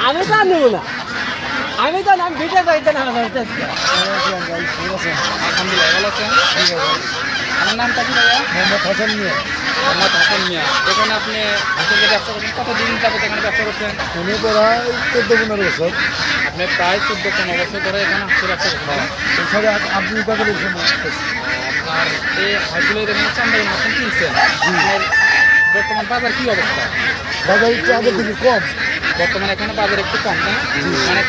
আমি তো আর নেবো না, আমি তো নাম ভিডিও করতে না আলহামদুলিল্লাহ, ভালো আছেন? আমার নামটা কি ভাইয়া? মোহাম্মদ হাসান মিয়া। মোহাম্মদ হাসান মিয়া। এখানে আপনি হাঁসের যে ব্যবসা করছেন, কতদিন যাবত এখানে ব্যবসা করছেন? উনি প্রায় 14-15 বছর। আপনি প্রায় 14-15 বছর ধরে এখানে হাঁসের ব্যবসা করছেন। এছাড়া আব্দুল কাদের সময় আপনার এই হাঁসগুলো এখানে চান্দাইয়ের মতন কিনছেন। আপনার বর্তমান বাজার কি অবস্থা? বাজার একটু আগের থেকে কম। বর্তমানে এখানে বাজার একটু কম, তাই না? মানে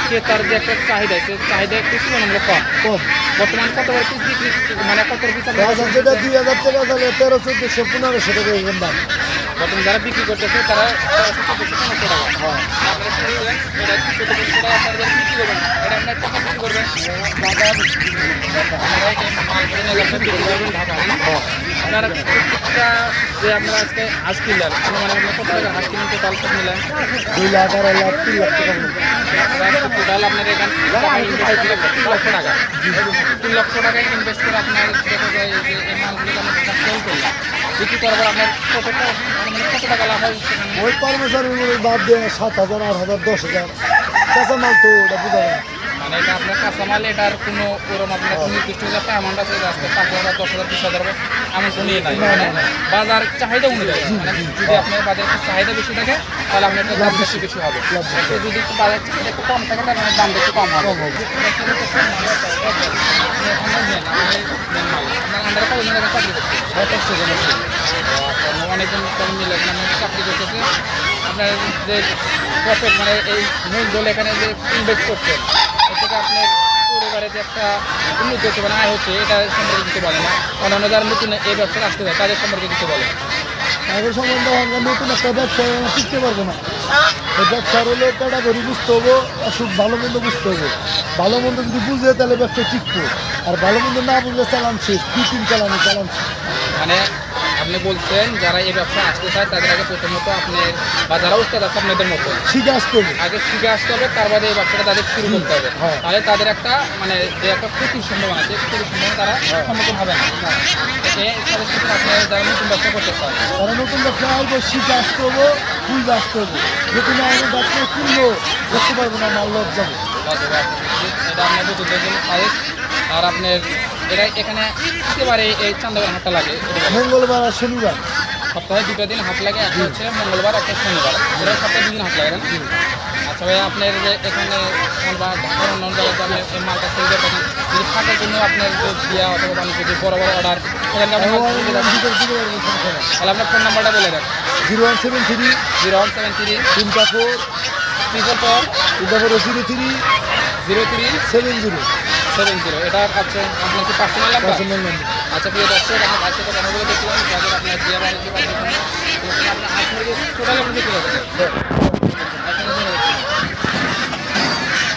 ক্রেতার যে একটা চাহিদা, সে চাহিদা একটু তুলনামূলক কম। কম বর্তমান কত করে পিস বিক্রি, মানে কত পিস বাজার যেটা 2000 টাকা তাহলে 1300, 1400, 1500 টাকা এরকম দাম। বর্তমানে যারা বিক্রি করতেছে তারা 1500 টাকা। হ্যাঁ আপনারা শুনছেন, এটা 1400 টাকা আপনারা যারা বিক্রি করবেন, এটা আপনার টাকা বিক্রি করবেন। বাজার আপনারা এই মাল কিনে নিয়ে যাচ্ছেন, বিক্রি করবেন ঢাকা, তাই না? আপনারা প্রত্যেকটা যে আপনারা আজকে হাঁস কিনলেন, মানে আপনার কত টাকা হাঁস কিনেন টোটাল সব মিলেন? 2 লাখ, 2.5 লাখ, 3 লাখ টাকা মতো। টোটাল আপনার এখানে 3 লক্ষ টাকা। 3 লক্ষ টাকা ইনভেস্ট করে আপনার দেখা যায় যে এই মালগুলো আপনার সেল করলেন, বিক্রি করার পর আপনার কত টাকা লাভ হয় সেখানে? ওই কর্মচারীগুলো বাদ দিয়ে 7,000, 8,000, 10,000 কাঁচা মাল তো ওটা বোঝা যায় না। মানে এটা আপনার কাঁচামাল, এটার কোনো ওরকম আপনার কোনো নির্দিষ্ট একটা অ্যামাউন্ট আছে, আজকে 5,000, 10,000, 20,000 এমন কোনো ইয়ে নাই। মানে বাজার চাহিদা অনুযায়ী, মানে যদি আপনার বাজারে একটু চাহিদা বেশি থাকে তাহলে আপনার একটা দাম বেশি বেশি হবে। তো যদি একটু বাজার চাহিদা একটু কম থাকে তাহলে আপনার দামটা একটু কম হবে। আপনার আন্ডারে কতজন এখানে চাকরি করছে? 27 জন আছে। অনেকজন মিলে এখানে চাকরি করতেছে। আপনার যে প্রফিট, মানে এই মূলধন এখানে যে ইনভেস্ট করছেন, এ থেকে আপনার পরিবারে যে একটা উন্নতি হচ্ছে, মানে আয় হচ্ছে, এটা সম্পর্কে কিছু বলে না? অন্যান্য যারা নতুন এই ব্যবসায় আসতে চায় তাদের সম্পর্কে কিছু বলে? আগের সম্বন্ধে আমরা নতুন একটা ব্যবসায় আমরা শিখতে পারবো না। এই ব্যবসার হলে ক্যাটাগরি বুঝতে হবো, অসুখ ভালো মন্দ বুঝতে হবে। ভালো মন্দ যদি বুঝে তাহলে ব্যবসা টিকবো, আর ভালো মন্দ না বুঝলে চালান শেষ, 2-3 চালান শেষ। মানে আপনি বলছেন যারা এই ব্যবসায় আসতে চায় তাদের আগে প্রথমত আপনি বা যারা উস্তাদ আছে আপনাদের মতো শিখে আসতে হবে। আগে শিখে আসতে হবে, তার বাদে এই ব্যবসাটা তাদের শুরু করতে হবে। হ্যাঁ। তাহলে তাদের একটা মানে যে একটা ক্ষতির সম্ভাবনা আছে, ক্ষতির সম্ভাবনা তারা সম্মুখীন হবে না। তাদের সাথে আপনি যারা নতুন ব্যবসা করতে চান, তারা নতুন ব্যবসা আসবো, শিখে আসতে হবো, বুঝে আসতে হবে। যদি না আমি ব্যবসা কিনবো বুঝতে পারবো না, মাল লস যাবে। এটা আপনার নতুনদের জন্য সাজেস্ট। আর আপনার এটা এখানে একেবারে এই চান্দাবাড়ি হাটটা লাগে, মঙ্গলবার আর শনিবার সপ্তাহে 2টা দিন হাট লাগে, একটা হচ্ছে মঙ্গলবার, একটা শনিবার। এটা সপ্তাহে 2 দিন হাট লাগে না? আচ্ছা ভাই, আপনার যে এখানে বা ঢাকার অন্য জায়গাতে আপনি এই মালটা সেল করে থাকেন, যদি থাকার জন্য আপনার যে বিয়া অথবা বাণিজ্য যদি বড় বড় অর্ডার, সেখানে তাহলে আপনার ফোন নাম্বারটা বলে দেন। 0173 0173 344 344 03 03 70। এটা হচ্ছে আপনার কি পার্সোনাল নাম্বার? Personal number. আচ্ছা প্রিয় দর্শক, আমার ভাইয়ের সাথে কথা বলে দেখলাম যাদের আপনার বিয়ে বাণিজ্য বা যে কোনো আপনার হাত মুরগি টোটাল আপনি দেখতে পাবেন।